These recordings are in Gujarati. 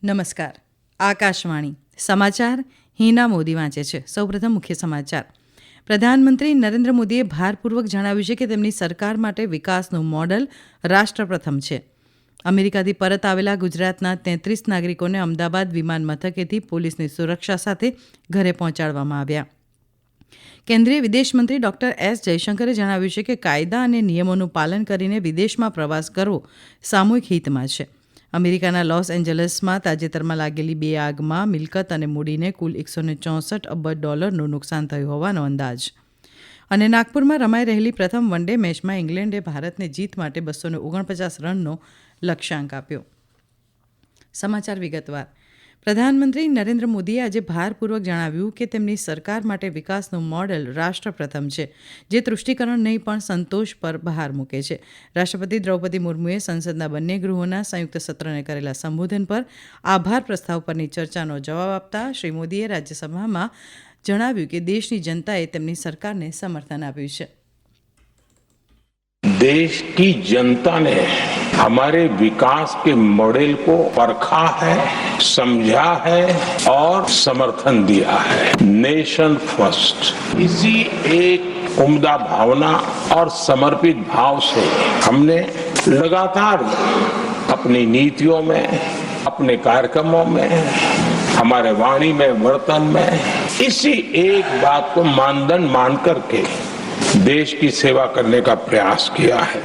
નમસ્કાર. આકાશવાણી સમાચાર હિના મોદી વાંચે છે. સૌપ્રથમ મુખ્ય સમાચાર. પ્રધાનમંત્રી નરેન્દ્ર મોદીએ ભારપૂર્વક જણાવ્યું છે કે તેમની સરકાર માટે વિકાસનું મોડલ રાષ્ટ્રપ્રથમ છે. અમેરિકાથી પરત આવેલા ગુજરાતના 33 નાગરિકોને અમદાવાદ વિમાન મથકેથી પોલીસની સુરક્ષા સાથે ઘરે પહોંચાડવામાં આવ્યા. કેન્દ્રીય વિદેશમંત્રી ડોક્ટર એસ જયશંકરે જણાવ્યું છે કે કાયદા અને નિયમોનું પાલન કરીને વિદેશમાં પ્રવાસ કરવો સામૂહિક હિતમાં છે. અમેરિકાના લોસ એન્જલસમાં તાજેતરમાં લાગેલી બે આગમાં મિલકત અને મૂડીને કુલ $164 અબજ નુકસાન થયું હોવાનો અંદાજ. અને નાગપુરમાં રમાઈ રહેલી પ્રથમ વન ડે મેચમાં ઇંગ્લેન્ડે ભારતને જીત માટે 249 રનનો લક્ષ્યાંક આપ્યો. સમાચાર વિગતવાર. પ્રધાનમંત્રી નરેન્દ્ર મોદીએ આજે ભારપૂર્વક જણાવ્યું કે તેમની સરકાર માટે વિકાસનું મોડેલ રાષ્ટ્રપ્રથમ છે, જે તૃષ્ટિકરણ નહીં પણ સંતોષ પર ભાર મૂકે છે. રાષ્ટ્રપતિ દ્રૌપદી મુર્મુએ સંસદના બંને ગૃહોના સંયુક્ત સત્રને કરેલા સંબોધન પર આભાર પ્રસ્તાવ પરની ચર્ચાનો જવાબ આપતા શ્રી મોદીએ રાજ્યસભામાં જણાવ્યું કે દેશની જનતાએ તેમની સરકારને સમર્થન આપ્યું છે. देश की जनता ने हमारे विकास के मॉडल को परखा है, समझा है और समर्थन दिया है. नेशन फर्स्ट इसी एक उम्दा भावना और समर्पित भाव से हमने लगातार अपनी नीतियों में, अपने कार्यक्रमों में, हमारे वाणी में, वर्तन में इसी एक बात को मानदंड मान करके देश की सेवा करने का प्रयास किया है.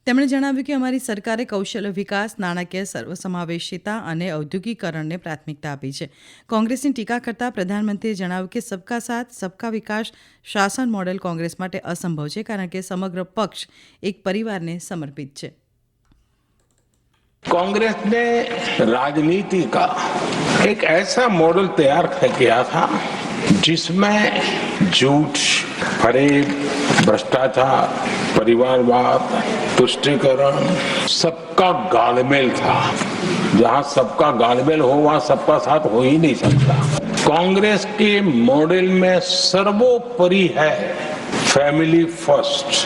તેમણે જણાવ્યું કે અમારી સરકારે કૌશલ્ય વિકાસ, નાણાકીય સર્વસમાવેશિતા અને ઔદ્યોગિકરણને પ્રાથમિકતા આપી છે. કોંગ્રેસની ટીકા કરતા પ્રધાનમંત્રીએ જણાવ્યું કે સબકા સાથ સબકા વિકાસ શાસન મોડેલ કોંગ્રેસ માટે અસંભવ છે, કારણ કે સમગ્ર પક્ષ એક પરિવારને સમર્પિત છે. कांग्रेस ने राजनीति का एक ऐसा मॉडल तैयार किया था जिसमें झूठ, फरेब, भ्रष्टाचार, परिवारवाद, तुष्टीकरण सबका गालमेल था. जहां सबका गालमेल हो वहां सबका साथ हो ही नहीं सकता. कांग्रेस के मॉडल में सर्वोपरि है फैमिली फर्स्ट.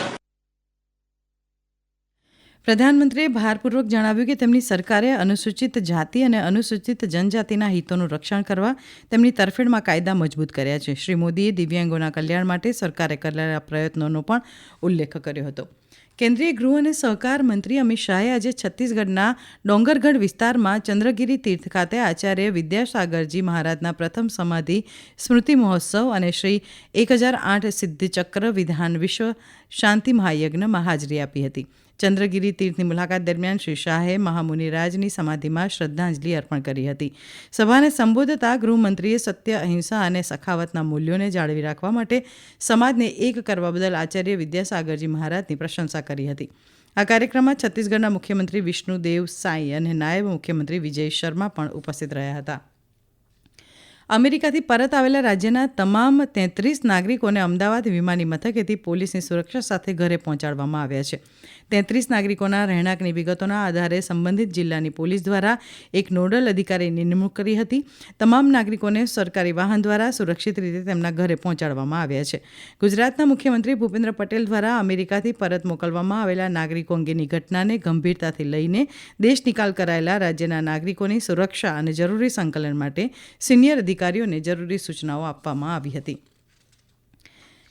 પ્રધાનમંત્રીએ ભારપૂર્વક જણાવ્યું કે તેમની સરકારે અનુસૂચિત જાતિ અને અનુસૂચિત જનજાતિના હિતોનું રક્ષણ કરવા તેમની તરફેણમાં કાયદા મજબૂત કર્યા છે. શ્રી મોદીએ દિવ્યાંગોના કલ્યાણ માટે સરકારે કરેલા પ્રયત્નોનો પણ ઉલ્લેખ કર્યો હતો. કેન્દ્રીય ગૃહ અને સહકાર મંત્રી અમિત શાહે આજે છત્તીસગઢના ડોંગરગઢ વિસ્તારમાં ચંદ્રગીરી તીર્થ ખાતે આચાર્ય વિદ્યાસાગરજી મહારાજના પ્રથમ સમાધિ સ્મૃતિ મહોત્સવ અને શ્રી 1008 સિદ્ધચક્ર વિધાન વિશ્વ શાંતિ મહાયજ્ઞમાં હાજરી આપી હતી. ચંદ્રગીરી તીર્થની મુલાકાત દરમિયાન શ્રી શાહે મહામુનિરાજની સમાધિમાં શ્રદ્ધાંજલિ અર્પણ કરી હતી. સભાને સંબોધતા ગૃહમંત્રીએ સત્ય, અહિંસા અને સખાવતના મૂલ્યોને જાળવી રાખવા માટે સમાજને એક કરવા બદલ આચાર્ય વિદ્યાસાગરજી મહારાજની પ્રશંસા કરી હતી. આ કાર્યક્રમમાં છત્તીસગઢના મુખ્યમંત્રી વિષ્ણુદેવ સાંઈ અને નાયબ મુખ્યમંત્રી વિજય શર્મા પણ ઉપસ્થિત રહ્યા હતા. અમેરિકાથી પરત આવેલા રાજ્યના તમામ 33 નાગરિકોને અમદાવાદ વિમાની મથકેથી પોલીસની સુરક્ષા સાથે ઘરે પહોંચાડવામાં આવ્યા છે. 33 નાગરિકોના રહેણાંકની વિગતોના આધારે સંબંધિત જિલ્લાની પોલીસ દ્વારા એક નોડલ અધિકારીની નિમણૂક કરી હતી. તમામ નાગરિકોને સરકારી વાહન દ્વારા સુરક્ષિત રીતે તેમના ઘરે પહોંચાડવામાં આવ્યા છે. ગુજરાતના મુખ્યમંત્રી ભૂપેન્દ્ર પટેલ દ્વારા અમેરિકાથી પરત મોકલવામાં આવેલા નાગરિકો અંગેની ઘટનાને ગંભીરતાથી લઈને દેશ નિકાલ કરાયેલા રાજ્યના નાગરિકોની સુરક્ષા અને જરૂરી સંકલન માટે સિનિયર અધિકારીઓને જરૂરી સૂચનાઓ આપવામાં આવી હતી.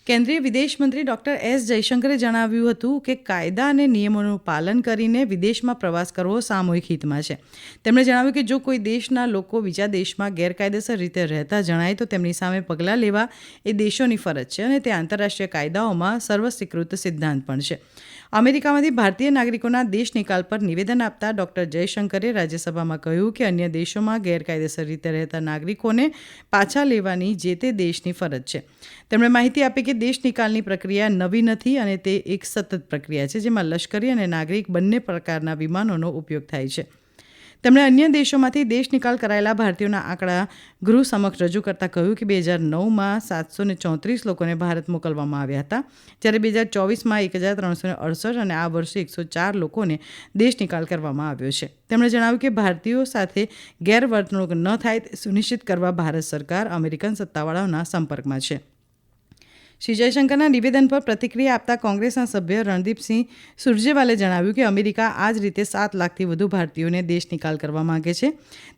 કેન્દ્રીય વિદેશમંત્રી ડોક્ટર એસ જયશંકરે જણાવ્યું હતું કે કાયદા અને નિયમોનું પાલન કરીને વિદેશમાં પ્રવાસ કરવો સામૂહિક હિતમાં છે. તેમણે જણાવ્યું કે જો કોઈ દેશના લોકો બીજા દેશમાં ગેરકાયદેસર રીતે રહેતા જણાય તો તેમની સામે પગલાં લેવા એ દેશોની ફરજ છે અને તે આંતરરાષ્ટ્રીય કાયદાઓમાં સર્વસ્વીકૃત સિદ્ધાંત પણ છે. અમેરિકામાંથી ભારતીય નાગરિકોના દેશ નિકાલ પર નિવેદન આપતા ડોક્ટર જયશંકરે રાજ્યસભામાં કહ્યું કે અન્ય દેશોમાં ગેરકાયદેસર રીતે રહેતા નાગરિકોને પાછા લેવાની જે તે દેશની ફરજ છે. તેમણે માહિતી આપી કે દેશ નિકાલની પ્રક્રિયા નવી નથી અને તે એક સતત પ્રક્રિયા છે, જેમાં લશ્કરી અને નાગરિક બંને પ્રકારના વિમાનોનો ઉપયોગ થાય છે. તેમણે અન્ય દેશોમાંથી દેશ નિકાલ કરાયેલા ભારતીયોના આંકડા ગૃહ સમક્ષ રજૂ કરતાં કહ્યું કે 2009માં 734 લોકોને ભારત મોકલવામાં આવ્યા હતા, જ્યારે 2024માં 1368 અને આ વર્ષે 104 લોકોને દેશ નિકાલ કરવામાં આવ્યો છે. તેમણે જણાવ્યું કે ભારતીયો સાથે ગેરવર્તણૂક ન થાય તે સુનિશ્ચિત કરવા ભારત સરકાર અમેરિકન સત્તાવાળાઓના સંપર્કમાં છે. શ્રી જયશંકરના નિવેદન પર પ્રતિક્રિયા આપતા કોંગ્રેસના સભ્ય રણદીપસિંહ સુરજેવાલે જણાવ્યું કે અમેરિકા આ જ રીતે 7 લાખથી વધુ ભારતીયોને દેશ નિકાલ કરવા માંગે છે.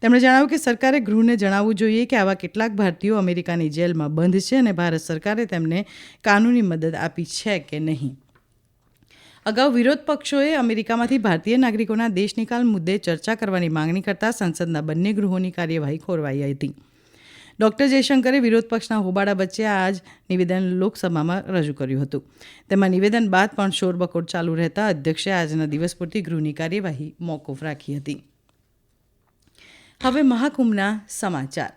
તેમણે જણાવ્યું કે સરકારે ગૃહને જણાવવું જોઈએ કે આવા કેટલાક ભારતીયો અમેરિકાની જેલમાં બંધ છે અને ભારત સરકારે તેમને કાનૂની મદદ આપી છે કે નહીં. અગાઉ વિરોધ પક્ષોએ અમેરિકામાંથી ભારતીય નાગરિકોના દેશ નિકાલ મુદ્દે ચર્ચા કરવાની માંગણી કરતા સંસદના બંને ગૃહોની કાર્યવાહી ખોરવાઈ હતી. ડોક્ટર જયશંકરે વિરોધ પક્ષના હોબાળા વચ્ચે આ જ નિવેદન લોકસભામાં રજૂ કર્યું હતું. તેમાં નિવેદન બાદ પણ શોરબકોર ચાલુ રહેતા અધ્યક્ષે આજના દિવસ પૂરતી ગૃહની કાર્યવાહી મોકૂફ રાખી હતી. હવે મહાકુંભના સમાચાર.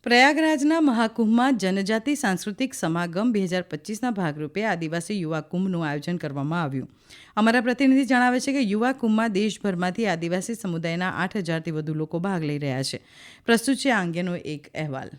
પ્રયાગરાજના મહાકુંભમાં જનજાતિ સાંસ્કૃતિક સમાગમ 2025ના ભાગરૂપે આદિવાસી યુવા કુંભનું આયોજન કરવામાં આવ્યું. અમારા પ્રતિનિધિ જણાવે છે કે યુવા કુંભમાં દેશભરમાંથી આદિવાસી સમુદાયના 8,000થી વધુ લોકો ભાગ લઈ રહ્યા છે. પ્રસ્તુત છે આ અંગેનો એક અહેવાલ.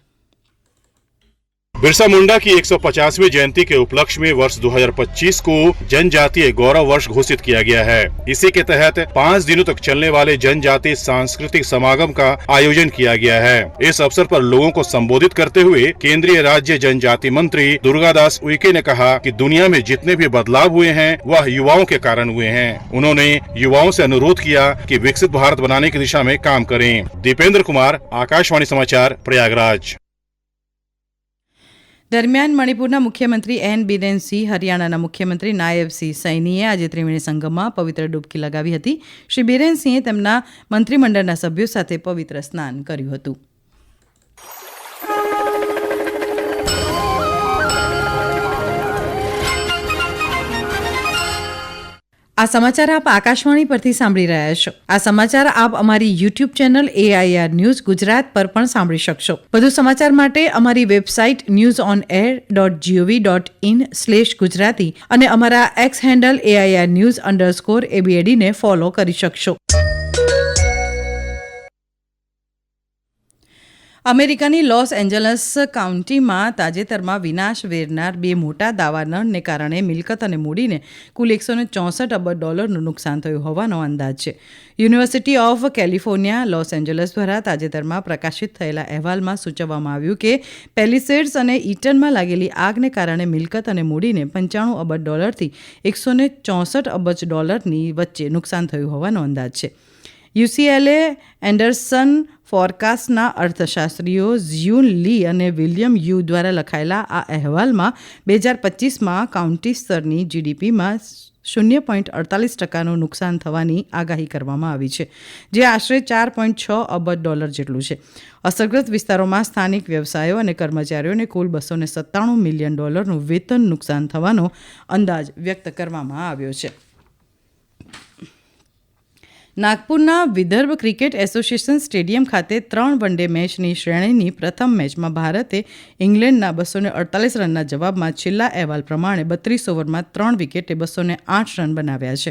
बिरसा मुंडा की 150वीं जयंती के उपलक्ष्य में वर्ष 2025 को जनजातीय गौरव वर्ष घोषित किया गया है. इसी के तहत 5 दिनों तक चलने वाले जनजातीय सांस्कृतिक समागम का आयोजन किया गया है. इस अवसर पर लोगों को संबोधित करते हुए केंद्रीय राज्य जनजाति मंत्री दुर्गादास उइके ने कहा कि दुनिया में जितने भी बदलाव हुए हैं वह युवाओं के कारण हुए हैं. उन्होंने युवाओं से अनुरोध किया कि विकसित भारत बनाने की दिशा में काम करें. दीपेंद्र कुमार, आकाशवाणी समाचार, प्रयागराज. દરમિયાન મણિપુરના મુખ્યમંત્રી એન બિરેન સિંહ, હરિયાણાના મુખ્યમંત્રી નાયબ સિંહ સૈનીએ આજે ત્રિવેણી સંગમમાં પવિત્ર ડૂબકી લગાવી હતી. શ્રી બિરેન સિંહે તેમના મંત્રીમંડળના સભ્યો સાથે પવિત્ર સ્નાન કર્યું હતું. આ સમાચાર આપ આકાશવાણી પરથી સાંભળી રહ્યા છો. આ સમાચાર આપ અમારી YouTube channel AIR news Gujarat પર પણ સાંભળી શકશો. વધુ સમાચાર માટે અમારી વેબસાઇટ newsonair.gov.in/gujarati અને અમારા એક્સ હેન્ડલ AIR_news_ABAD ને ફોલો કરી શકશો. અમેરિકાની લોસ એન્જલસ કાઉન્ટીમાં તાજેતરમાં વિનાશ વેરનાર 2 મોટા દાવાનળને કારણે મિલકત અને મૂડીને કુલ $164 અબજ નુકસાન થયું હોવાનો અંદાજ છે. University of California Los Angeles દ્વારા તાજેતરમાં પ્રકાશિત થયેલા અહેવાલમાં સૂચવવામાં આવ્યું કે પેલિસેડ્સ અને ઈટનમાં લાગેલી આગને કારણે મિલકત અને મૂડીને $95 અબજથી $164 અબજની વચ્ચે નુકસાન થયું હોવાનો અંદાજ છે. UCLA એન્ડરસન ફોરકાસ્ટના અર્થશાસ્ત્રીઓ ઝ્યુન લી અને વિલિયમ યુ દ્વારા લખાયેલા આ અહેવાલમાં 2025માં કાઉન્ટી સ્તરની GDPમાં 0.48% નુકસાન થવાની આગાહી કરવામાં આવી છે, જે આશરે $4.6 અબજ જેટલું છે. અસરગ્રસ્ત વિસ્તારોમાં સ્થાનિક વ્યવસાયો અને કર્મચારીઓને કુલ $297 મિલિયન વેતન નુકસાન થવાનો અંદાજ વ્યક્ત કરવામાં આવ્યો છે. નાગપુરના વિદર્ભ ક્રિકેટ એસોસિએશન સ્ટેડિયમ ખાતે 3 વન-ડે મેચની શ્રેણીની પ્રથમ મેચમાં ભારતે ઇંગ્લેન્ડના 248 રનના જવાબમાં છેલ્લા અહેવાલ પ્રમાણે 32 ઓવરમાં 3 વિકેટે 208 રન બનાવ્યા છે.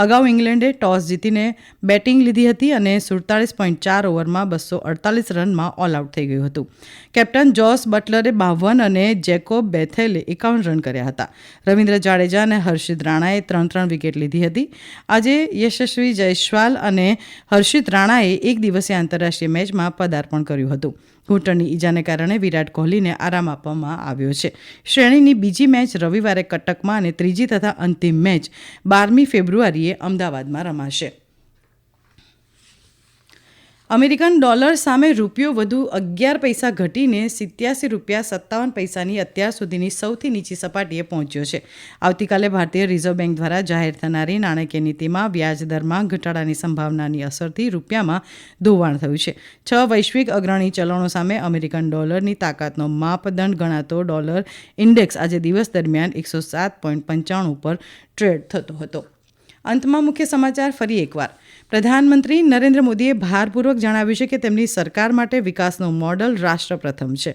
અગાઉ ઇંગ્લેન્ડે ટોસ જીતીને બેટિંગ લીધી હતી અને 47.4 ઓવરમાં 248 રનમાં ઓલ આઉટ થઈ ગયું હતું. કેપ્ટન જોસ બટલરે 52 અને જેકોબ બેથેલે 51 રન કર્યા હતા. રવિન્દ્ર જાડેજા અને હર્ષિત રાણાએ 3 વિકેટ લીધી હતી. આજે યશસ્વી જયસ્વાલ અને હર્ષિત રાણાએ એક દિવસીય આંતરરાષ્ટ્રીય મેચમાં પદાર્પણ કર્યું હતું. ઘૂંટણની ઈજાને કારણે વિરાટ કોહલીને આરામ આપવામાં આવ્યો છે. શ્રેણીની બીજી મેચ રવિવારે કટકમાં અને ત્રીજી તથા અંતિમ મેચ 12મી ફેબ્રુઆરીએ અમદાવાદમાં રમાશે. અમેરિકન ડોલર સામે રૂપિયો વધુ 11 પૈસા ઘટીને $87.57ની અત્યાર સુધીની સૌથી નીચી સપાટીએ પહોંચ્યો છે. આવતીકાલે ભારતીય રિઝર્વ બેંક દ્વારા જાહેર થનારી નાણાકીય નીતિમાં વ્યાજદરમાં ઘટાડાની સંભાવનાની અસરથી રૂપિયામાં ધોવાણ થયું છે. 6 વૈશ્વિક અગ્રણી ચલણો સામે અમેરિકન ડોલરની તાકાતનો માપદંડ ગણાતો ડોલર ઇન્ડેક્સ આજે દિવસ દરમિયાન 107.95 ઉપર ટ્રેડ થતો હતો. અંતમાં મુખ્ય સમાચાર ફરી એકવાર. પ્રધાનમંત્રી નરેન્દ્ર મોદીએ ભારપૂર્વક જણાવ્યું છે કે તેમની સરકાર માટે વિકાસનું મોડલ રાષ્ટ્ર પ્રથમ છે.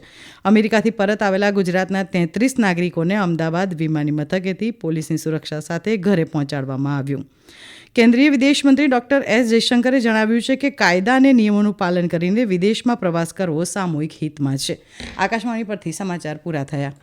અમેરિકાથી પરત આવેલા ગુજરાતના 33 નાગરિકોને અમદાવાદ વિમાની મથકેથી પોલીસની સુરક્ષા સાથે ઘરે પહોંચાડવામાં આવ્યું. કેન્દ્રીય વિદેશમંત્રી ડોક્ટર એસ જયશંકરે જણાવ્યું છે કે કાયદા અને નિયમોનું પાલન કરીને વિદેશમાં પ્રવાસ કરવો સામૂહિક હિતમાં છે. આકાશવાણી પરથી સમાચાર પૂરા થયા.